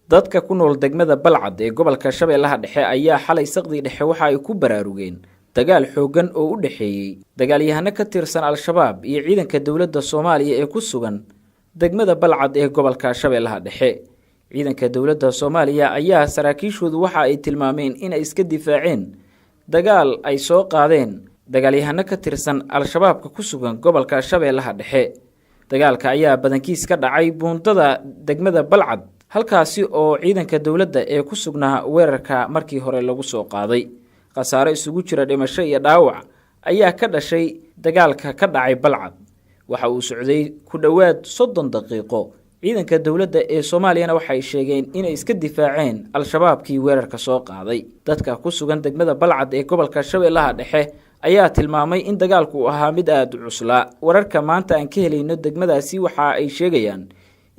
dadka ku nool degmada Balcad ee gobolka Shabeellaha Dhexe ayaa xalay saqdi dhexe waxa ay ku baraarugeen dagaal xoogan oo u dhaxeeyay dagaalyahano ka tirsan Al-Shabaab iyo ciidanka dawladda Soomaaliya ee ku sugan degmada Balcad ee gobolka Shabeellaha Dhexe. ciidanka dawladda Soomaaliya ayaa saraakiishoodu waxa ay tilmaameen in ay iska difaaceen dagaal ay soo qaadeen dagaalyahano ka tirsan Al-Shabaab ku sugan gobolka Shabeellaha Dhexe. dagaalka ayaa badankiis ka dhacay buundada degmada Balcad halkaasi oo ciidanka dawladda ee ku sugnaa weerarka markii hore lagu soo qaaday. khasaare isugu jira dhimasho iyo dhaawac ayaa ka dhashay dagaalka ka dhacay Balcad. waxa uu socday ku dhawaad 30 daqiiqo. ciidanka dawladda ee Soomaaliyana waxay sheegeen inay iska difaaceen Al-Shabaabkii weerarka soo qaaday. dadka ku sugan degmada Balcad ee gobolka Shabeellaha Dhexe ayaa tilmaamay in dagaalku ahaa mid aad u cuslaa. wararka maanta aan ka helayno degmadaasi waxa ay sheegayaan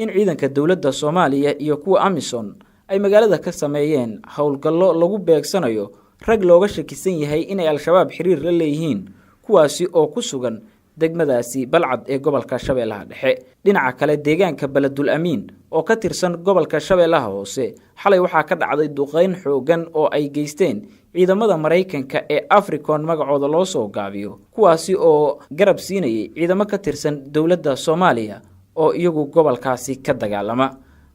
in ciidanka dawladda Soomaaliya iyo kuwa Amisom ay magaalada ka sameeyeen howlgallo lagu beegsanayo rag looga shakisan yahay inay Al-Shabaab xiriir la leeyihiin kuwaasi oo ku sugan degmadaasi Balcad ee gobolka Shabeellaha Dhexe. dhinaca kale deegaanka Baladul Amiin oo ka tirsan gobolka Shabeellaha Hoose xalay waxa ka dhacday duqeyn xoogan oo ay geysteen ciidamada Mareykanka ee African magacooda loo soo gaabiyo kuwaasi oo garab siinayay ciidamo ka tirsan dawladda Soomaaliya oo iyagu gobolkaasi ka dagaalama.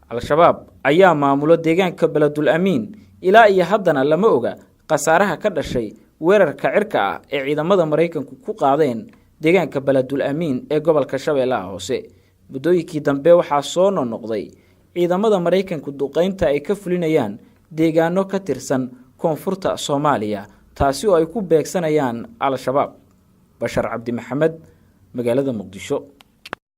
Al-Shabaab ayaa maamulo deegaanka Baladul Amiin ilaa iyo haddana lama oga khasaaraha ka dhashay weerarka cirka ah ee ciidamada Mareykanku ku qaadeen deegaanka Baladul Amiin ee gobolka Shabeellaha Hoose. muddooyinkii dambe waxaa soo noqday ciidamada Mareykanku duqeynta ay ka fulinayaan deegaano ka tirsan koonfurta Soomaaliya taasi oo ay ku beegsanayaan Al-Shabaab. Bashar Cabdi Maxamed, magaalada Muqdisho.